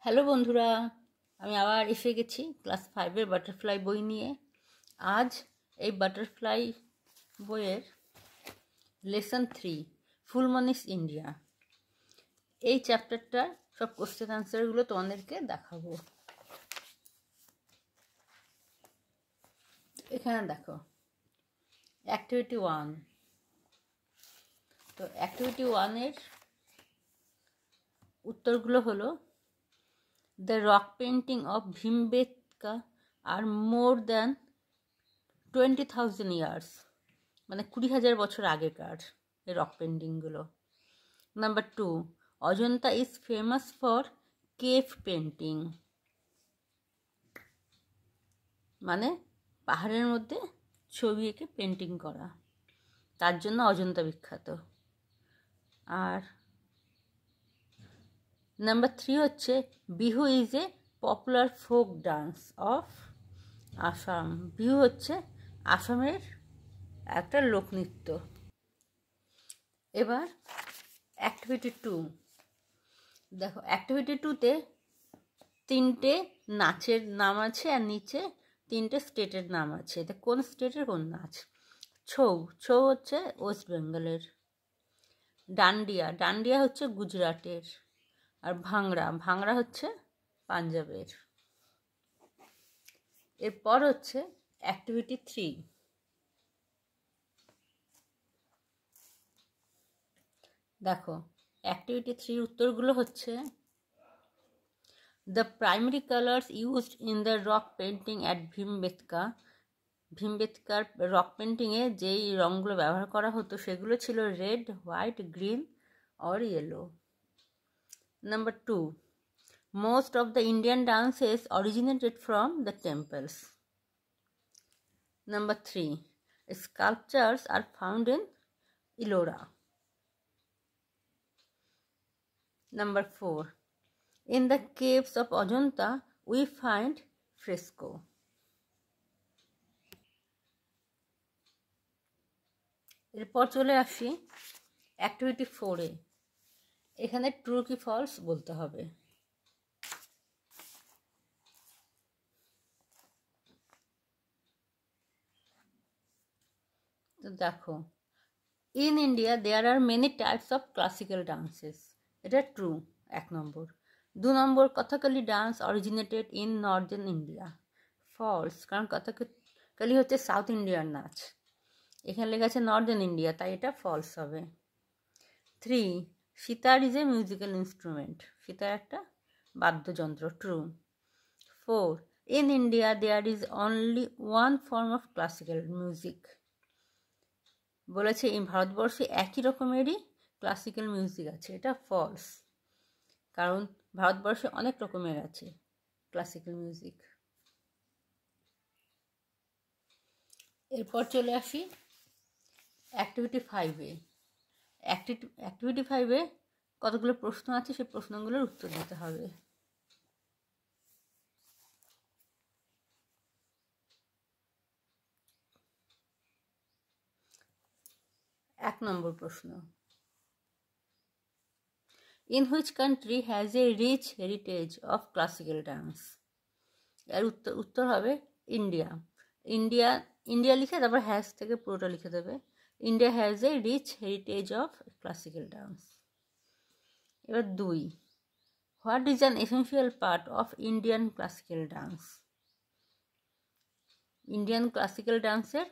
Hello বন্ধুরা, আমি আবার এসে গেছি ক্লাস 5-এর বাটারফ্লাই বই নিয়ে। আজ এই বাটারফ্লাই বইয়ের লেসন 3 ফুলমনিস ইন্ডিয়া, এই চ্যাপ্টারটার সব কোশ্চেন আনসারগুলো তোমাদেরকে দেখাবো। এখানে দেখো অ্যাক্টিভিটি 1। তো অ্যাক্টিভিটি 1-এর উত্তরগুলো হলো The rock painting of Bhimbetka are more than 20,000 years, মানে 20,000 বছর আগেকার এই রক পেন্টিংগুলো। Number 2, Ajanta is famous for cave painting, মানে পাহাড়ের মধ্যে ছবি এঁকে পেন্টিং করা, তার জন্য অজন্তা বিখ্যাত। আর নাম্বার 3 হচ্ছে Bihu is a popular folk dance of Assam. Bihu হচ্ছে আসামের একটা লোকনৃত্য। এবার অ্যাক্টিভিটি 2 দেখো, অ্যাক্টিভিটি 2-তে 3টে নাচের নাম আছে আর নিচে 3টে স্টেটের নাম আছে। এটা কোন স্টেটের কোন নাচ? ছৌ, ছৌ হচ্ছে ওয়েস্ট বেঙ্গলের। ডান্ডিয়া, ডান্ডিয়া হচ্ছে গুজরাটের। আর ভাংড়া, ভাংড়া হচ্ছে পাঞ্জাবের। এরপর হচ্ছে অ্যাক্টিভিটি 3। দেখো অ্যাক্টিভিটি 3 উত্তরগুলো হচ্ছে The primary colors used in the rock painting at Bhimbetka, ভীমবেটকার রক পেন্টিংয়ে যেই রঙগুলো ব্যবহার করা হতো সেগুলো ছিল রেড, হোয়াইট, গ্রিন আর yellow. Number 2, most of the Indian dances originated from the temples. Number 3, sculptures are found in Ellora. Number 4, in the caves of Ajanta we find fresco. এরপর চলে আসি অ্যাক্টিভিটি 4-এ। এখানে ট্রু কি false বলতে হবে। তো দেখো, in India there are many types of classical dances, এটা true 1 number. 2 number, Kathakali dance originated in northern India, false, কারণ কথাকলি হচ্ছে সাউথ ইন্ডিয়ার নাচ, এখানে লেখা আছে নর্দার্ন ইন্ডিয়া, তাই এটা ফলস হবে। 3, sitar is a musical instrument, sitar একটা বাদ্যযন্ত্র, true. 4, in India there is only one form of classical music, বলেছে এই ভারতবর্ষে একই রকমেরই ক্লাসিক্যাল মিউজিক আছে, এটা ফলস, কারণ ভারতবর্ষে অনেক রকমের আছে ক্লাসিক্যাল মিউজিক। এরপর চলে আসি অ্যাক্টিভিটি 5-এ। অ্যাক্টিভিটি 5-এ কতগুলো প্রশ্ন আছে, সেই প্রশ্নগুলোর উত্তর দিতে হবে। 1 নম্বর প্রশ্ন, In which country has a rich heritage of classical dance? এর উত্তর হবে ইন্ডিয়া। ইন্ডিয়া, ইন্ডিয়া লিখে তারপর হ্যাজ থেকে পুরোটা লিখে দেবে। India has a rich heritage of classical dance. এবার 2, what is an essential part of Indian classical dance? Indian classical ডান্সের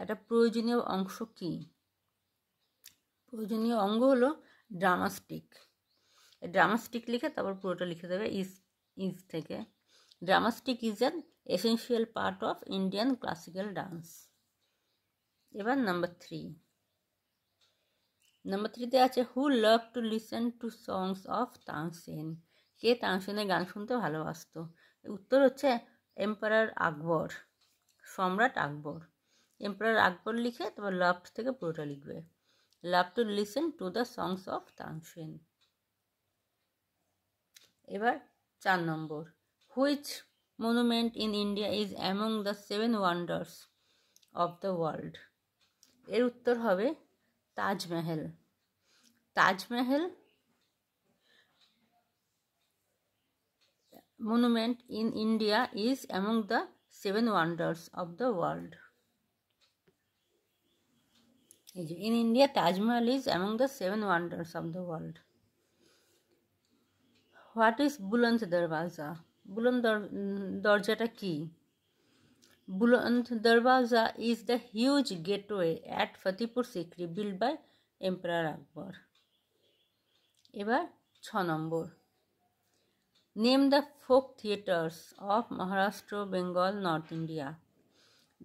একটা প্রয়োজনীয় অংশ কি? প্রয়োজনীয় অঙ্গ হলো ড্রামাস্টিক। ড্রামাস্টিক লিখে তারপর পুরোটা লিখে দেবে ইজ থেকে। Dramatic is an essential part of Indian classical dance. এবার নাম্বার 3। নাম্বার 3-তে আছে who love to listen to songs of Tansen, কে তানসেনের গান শুনতে ভালোবাসতো? উত্তর হচ্ছে এম্পারার আকবর, সম্রাট আকবর। এম্পারার আকবর লিখে তারপর লাভ থেকে পুরোটা লিখবে, love to listen to the songs of Tansen. এবার 4 number, which monument in India is among the 7 wonders of the world? এর উত্তর হবে Taj Mahal. Taj Mahal monument in India is among the 7 wonders of the world. In India, Taj Mahal is among the 7 wonders of the world. What is Buland Darwaza? Buland Darjata ki? Buland Darwaza is the huge gateway at Fatehpur Sikri built by Emperor Akbar. এবার 6 নম্বর, Name the folk theatres of Maharashtra, Bengal, North India.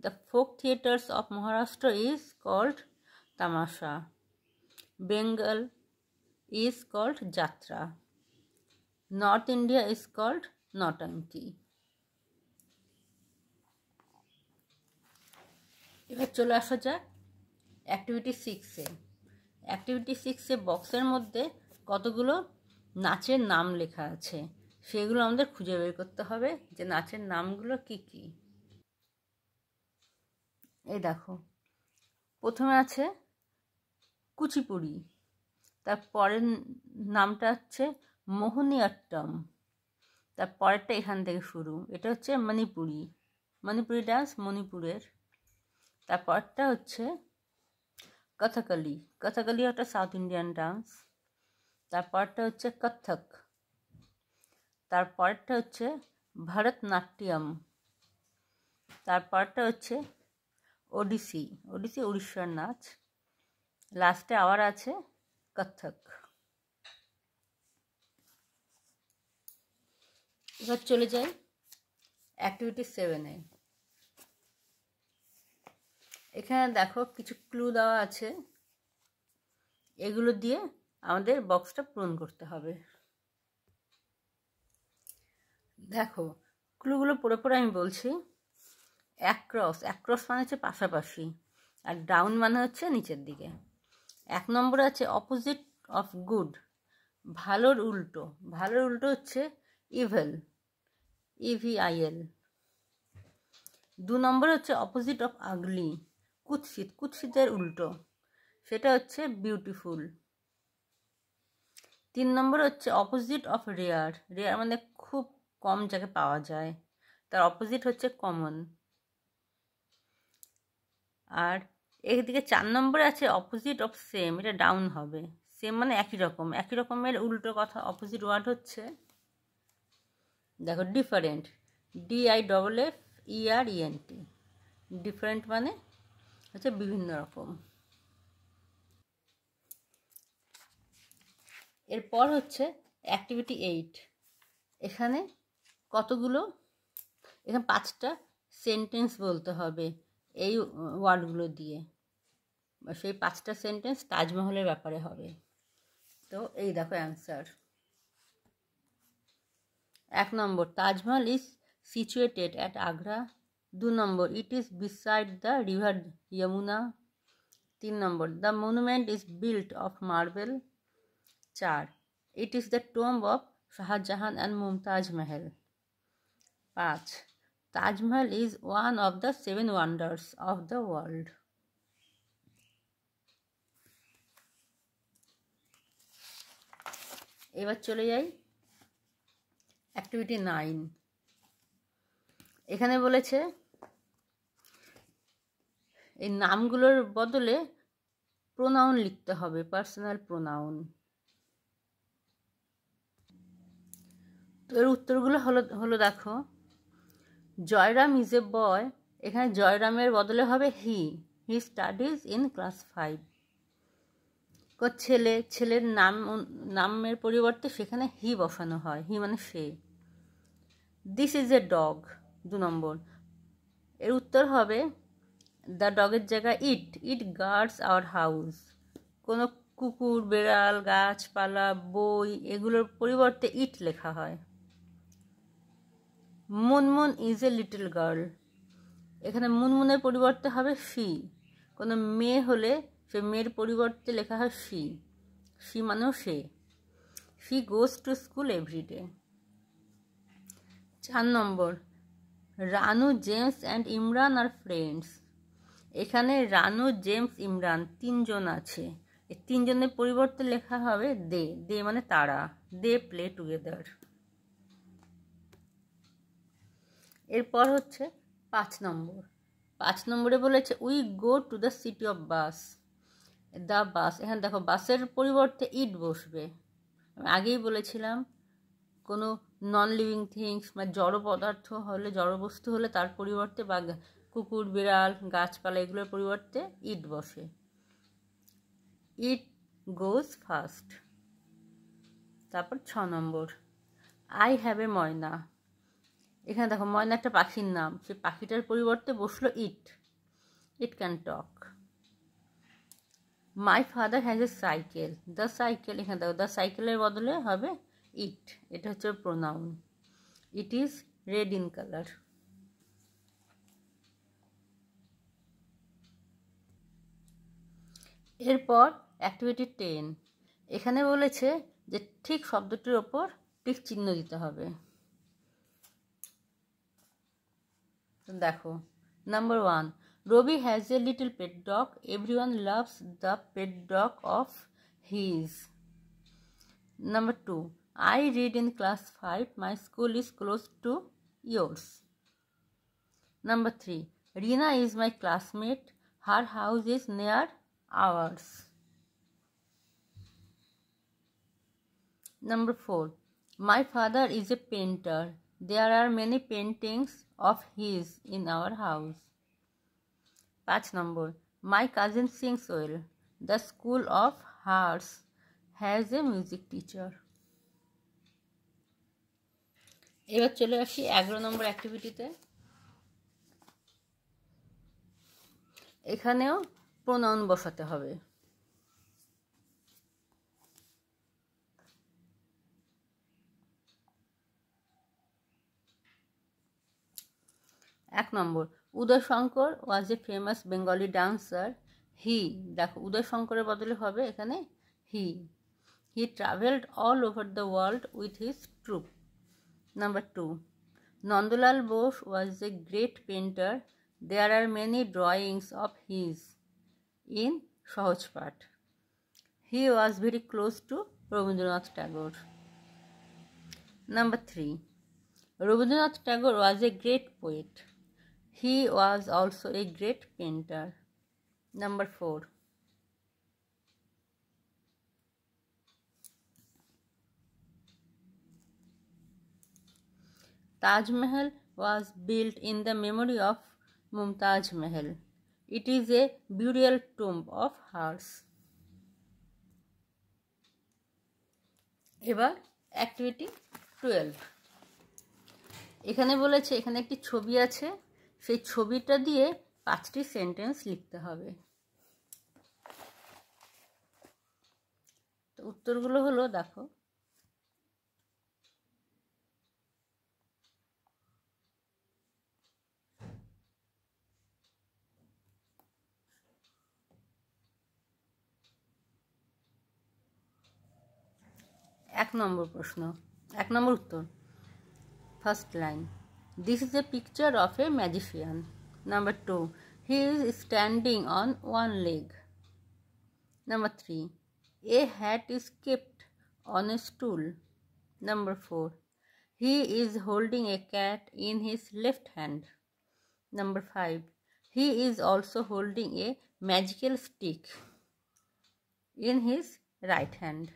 The folk theatres of Maharashtra is called Tamasha. Bengal is called Jatra. North India is called Nautanki. এবার চলে আসা যাক activity 6-এ। Activity 6-এ বক্সের মধ্যে কতগুলো নাচের নাম লেখা আছে, সেগুলো আমাদের খুঁজে বের করতে হবে যে নাচের নামগুলো কি কি। এই দেখো, প্রথমে আছে কুচিপুড়ি, তার পরের নামটা হচ্ছে মোহিনীঅট্টম, তার পরেরটা এখান থেকে শুরু, এটা হচ্ছে মণিপুরি, মণিপুরি ডান্স মণিপুরের। তারপরটা হচ্ছে কথাকলি, কথাকলি একটা সাউথ ইন্ডিয়ান ডান্স। তারপরটা হচ্ছে কত্থক, তারপরটা হচ্ছে ভরতনাট্যম, তারপরটা হচ্ছে ওডিসি, ওডিসি উড়িষ্যার নাচ। লাস্টে আবার আছে কত্থক। এবার চলে যাই অ্যাক্টিভিটি 7-এ। এখানে দেখো কিছু ক্লু দেওয়া আছে, এগুলো দিয়ে আমাদের বক্সটা পূরণ করতে হবে। দেখো ক্লুগুলো পড়ে পড়ে আমি বলছি। অ্যাক্রস, অ্যাক্রস মানে হচ্ছে পাশাপাশি, আর ডাউন মানে হচ্ছে নিচের দিকে। 1 নম্বরে আছে অপোজিট অফ গুড, ভালোর উল্টো, ভালোর উল্টো হচ্ছে ইভেল, EVIL। 2 নম্বরে হচ্ছে অপোজিট অফ আগলি, কুৎসিত, কুৎসিতের উল্টো, সেটা হচ্ছে বিউটিফুল। 3 নম্বর হচ্ছে অপোজিট অফ রেয়ার, রেয়ার মানে খুব কম জায়গায় পাওয়া যায়, তার অপোজিট হচ্ছে কমন। আর এদিকে 4 নম্বরে আছে অপোজিট অফ সেম, এটা ডাউন হবে, সেম মানে একই রকম, একই রকমের উল্টো কথা অপোজিট ওয়ার্ড হচ্ছে দেখো ডিফারেন্ট, DIFFERENT, ডিফারেন্ট মানে হচ্ছে বিভিন্ন রকম। এরপর হচ্ছে অ্যাক্টিভিটি 8। এখানে কতগুলো, এখানে 5টা সেন্টেন্স বলতে হবে এই ওয়ার্ডগুলো দিয়ে, সেই 5টা সেন্টেন্স তাজমহলের ব্যাপারে হবে। তো এই দেখো answer. 1 number, Taj Mahal is situated at Agra. 2 number, it is beside the river Yamuna. 3 number, the monument is built of marble. 4, it is the tomb of Shahjahan and Mumtaz Mahal. 5, Taj Mahal is one of the 7 wonders of the world. এবার চলে যাই activity 9। এখানে বলেছে এই নামগুলোর বদলে pronoun লিখতে হবে, personal pronoun. তো এর উত্তরগুলো হলো দেখো, জয়রাম ইজ এ বয়, এখানে জয়রামের বদলে হবে হি স্টাডিজ ইন ক্লাস 5। ছেলে, ছেলের নামের পরিবর্তে সেখানে হি বসানো হয়, হি মানে সে। This is a dog. 2 number, এর উত্তর হবে দ্য ডগের জায়গায় ইট গার্ডস আওয়ার হাউস। কোনো কুকুর, বেড়াল, গাছপালা, বই এগুলোর পরিবর্তে ইট লেখা হয়। Munmun is a little girl, এখানে মুনমুনের পরিবর্তে হবে শি। কোনো মেয়ে হলে সে মেয়ের পরিবর্তে লেখা হয় শি মানেও সে। She goes to school everyday. 4 number, Ranu, James and Imran are friends, এখানে রানু, জেমস, ইমরান 3 জন আছে, এই 3 জনের পরিবর্তে লেখা হবে দে মানে তারা, দে প্লে টুগেদার। এরপর হচ্ছে 5 নম্বর। 5 নম্বরে বলেছে we go to the city of bus. The bus, এখানে দেখো বাসের পরিবর্তে ইট বসবে। আমি আগেই বলেছিলাম কোনো নন লিভিং থিংস বা জড় পদার্থ হলে, জড়বস্তু হলে তার পরিবর্তে বা কুকুর বিড়াল গাছপালা এগুলোর পরিবর্তে ইট বসে। ইট গোজ ফার্স্ট। তারপর 6 নম্বর, আই হ্যাভ এ ময়না। এখানে দেখো ময়না একটা পাখির নাম, সেই পাখিটার পরিবর্তে বসলো it. It can talk. My father has a cycle. The cycle, এখানে দেখো দ্য সাইকেলের বদলে হবে ইট, এটা হচ্ছে pronoun. It is red in colour. এরপর অ্যাক্টিভিটি 10, এখানে বলেছে যে ঠিক শব্দটির ওপর টিক চিহ্ন দিতে হবে। দেখো, number 1, Rabi has a little pet dog, everyone loves the pet dog of his. Number 2, I read in class 5, my school is close to yours. Number 3, Reena is my classmate, her house is near ours. Number 4, my father is a painter, there are many paintings of his in our house. 5 number, my cousin sings well, the school of hers has a music teacher. এবার চলে আসি 11 নম্বর অ্যাক্টিভিটিতে। এখানেও pronoun বসাতে হবে। 1 number, Uday Shankar was a famous Bengali dancer. He, দেখো উদয় শঙ্করের বদলে হবে এখানে he. He travelled all over the world with his troupe. Number 2, Nandalal Bose was a great painter. There are many drawings of his in Sahajpat. He was very close to Rabindranath Tagore. Number 3, Rabindranath Tagore was a great poet. He was also a great painter. Number 4, Taj Mahal was built in the memory of Mumtaz Mahal. It is a burial tomb of hers. এবার activity 12, এখানে বলেছে এখানে একটি ছবি আছে, সেই ছবিটা দিয়ে 5টি সেন্টেন্স লিখতে হবে। তো উত্তরগুলো হলো, দেখো, এক নম্বর প্রশ্ন, 1 নম্বর উত্তর, first line, this is a picture of a magician. Number 2, he is standing on one leg. Number 3, a hat is kept on a stool. Number 4, he is holding a cat in his left hand. Number 5, he is also holding a magical stick in his right hand.